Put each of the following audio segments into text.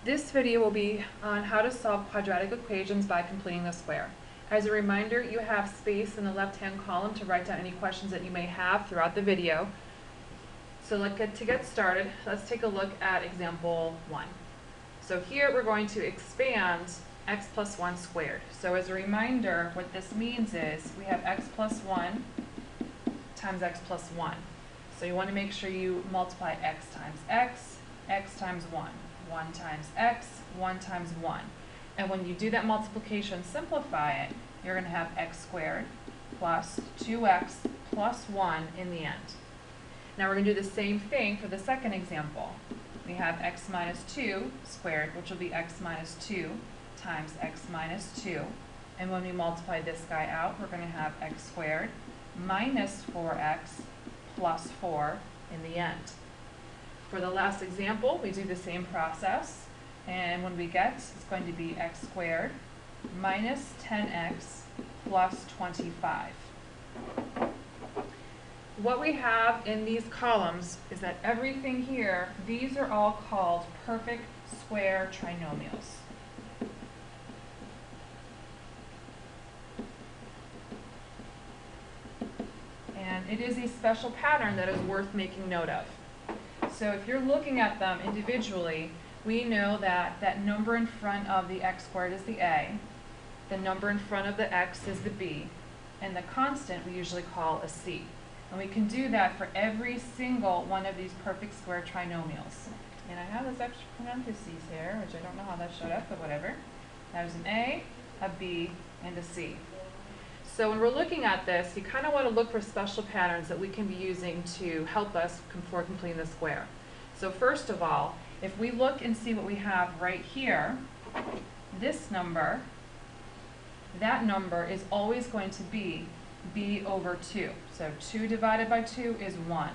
This video will be on how to solve quadratic equations by completing the square. As a reminder, you have space in the left-hand column to write down any questions that you may have throughout the video. So to get started, let's take a look at example 1. So here we're going to expand x plus 1 squared. So as a reminder, what this means is we have x plus 1 times x plus 1. So you want to make sure you multiply x times x times 1. 1 times x, 1 times 1. And when you do that multiplication, simplify it, you're going to have x squared plus 2x plus 1 in the end. Now we're going to do the same thing for the second example. We have x minus 2 squared, which will be x minus 2 times x minus 2. And when we multiply this guy out, we're going to have x squared minus 4x plus 4 in the end. For the last example, we do the same process, and when we get, it's going to be x squared minus 10x plus 25. What we have in these columns is that everything here, these are all called perfect square trinomials. And it is a special pattern that is worth making note of. So if you're looking at them individually, we know that that number in front of the x squared is the a, the number in front of the x is the b, and the constant we usually call a c. And we can do that for every single one of these perfect square trinomials. And I have this extra parentheses here, which I don't know how that showed up, but whatever. There's an a, b, and a c. So when we're looking at this, you kind of want to look for special patterns that we can be using to help us for completing the square. So first of all, if we look and see what we have right here, this number, that number is always going to be b over 2. So 2 divided by 2 is 1.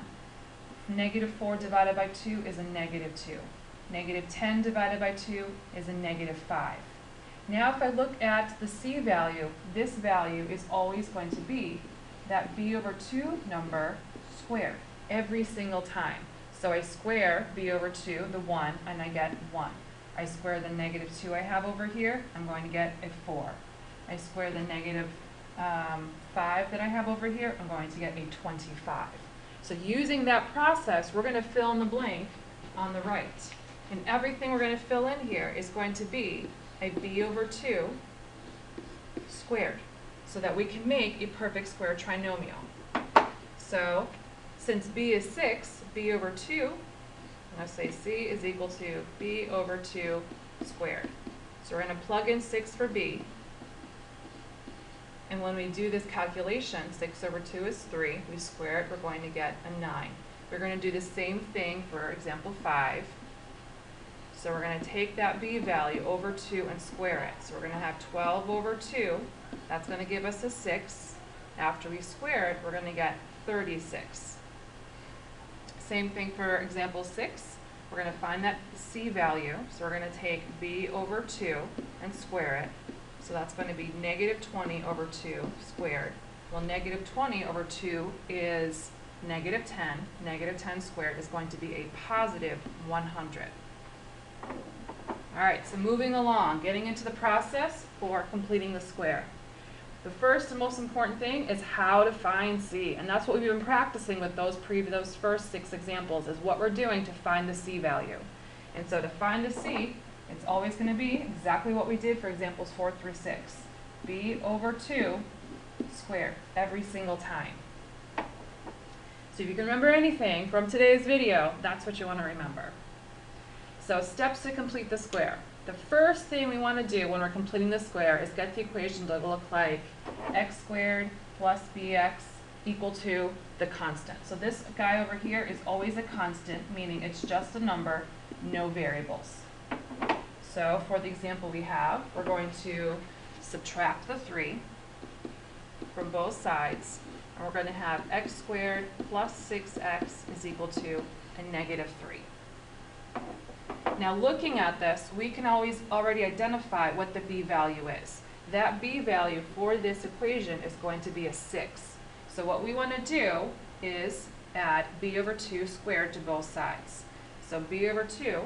Negative 4 divided by 2 is a negative 2. Negative 10 divided by 2 is a negative 5. Now if I look at the c value, this value is always going to be that b over 2 number squared every single time. So I square b over 2, the 1, and I get 1. I square the negative 2 I have over here, I'm going to get a 4. I square the negative 5 that I have over here, I'm going to get a 25. So using that process, we're going to fill in the blank on the right. And everything we're going to fill in here is going to be a b over 2 squared, so that we can make a perfect square trinomial. So since b is 6, b over 2, I'm going to say c is equal to b over 2 squared. So we're going to plug in 6 for b. And when we do this calculation, 6 over 2 is 3. We square it, we're going to get a 9. We're going to do the same thing for example 5. So we're going to take that b value over 2 and square it. So we're going to have 12 over 2. That's going to give us a 6. After we square it, we're going to get 36. Same thing for example 6. We're going to find that c value. So we're going to take b over 2 and square it. So that's going to be negative 20 over 2 squared. Well, negative 20 over 2 is negative 10. Negative 10 squared is going to be a positive 100. All right, so moving along, getting into the process for completing the square. The first and most important thing is how to find c, and that's what we've been practicing with those first 6 examples, is what we're doing to find the c value. And so to find the c, it's always going to be exactly what we did for examples 4 through 6. b over 2 squared every single time. So if you can remember anything from today's video, that's what you want to remember. So steps to complete the square. The first thing we want to do when we're completing the square is get the equation to look like x squared plus bx equal to the constant. So this guy over here is always a constant, meaning it's just a number, no variables. So for the example we have, we're going to subtract the 3 from both sides, and we're going to have x squared plus 6x is equal to a negative 3. Now looking at this, we can always already identify what the b value is. That b value for this equation is going to be a 6. So what we want to do is add b over 2 squared to both sides. So b over 2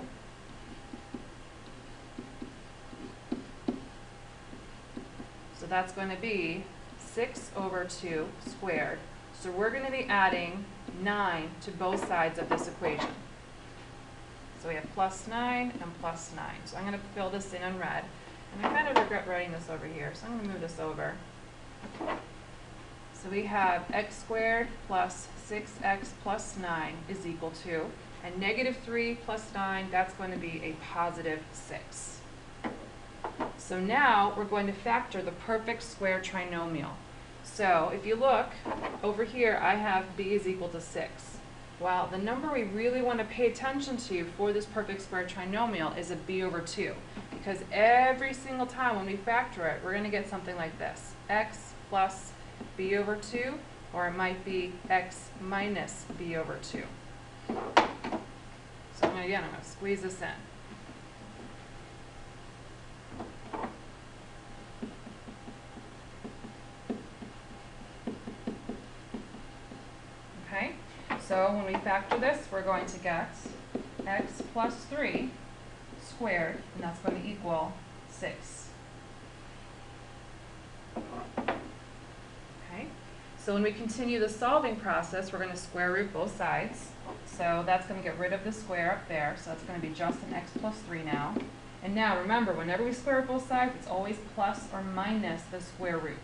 that's going to be 6 over 2 squared. So we're going to be adding 9 to both sides of this equation. So we have plus 9 and plus 9. So I'm going to fill this in red. And I kind of regret writing this over here, so I'm going to move this over. So we have x squared plus 6x plus 9 is equal to, and negative 3 plus 9, that's going to be a positive 6. So now we're going to factor the perfect square trinomial. So if you look over here, I have b is equal to 6. Well, the number we really want to pay attention to for this perfect square trinomial is a b over 2, because every single time when we factor it, we're going to get something like this: x plus b over 2, or it might be x minus b over 2. So I'm going to squeeze this in. Okay, so when we factor this, we're going to get x plus 3 squared, and that's going to equal 6. Okay, so when we continue the solving process, we're going to square root both sides. So that's going to get rid of the square up there, so that's going to be just an x plus 3 now. And now remember, whenever we square root both sides, it's always plus or minus the square root.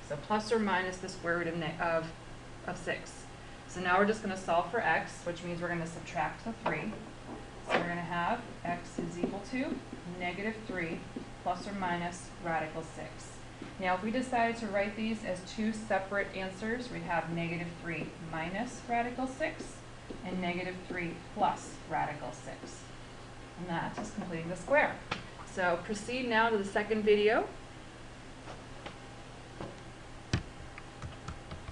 So plus or minus the square root of 6. So now we're just going to solve for x, which means we're going to subtract the 3. So we're going to have x is equal to negative 3 plus or minus radical 6. Now if we decided to write these as two separate answers, we'd have negative 3 minus radical 6 and negative 3 plus radical 6. And that is completing the square. So proceed now to the second video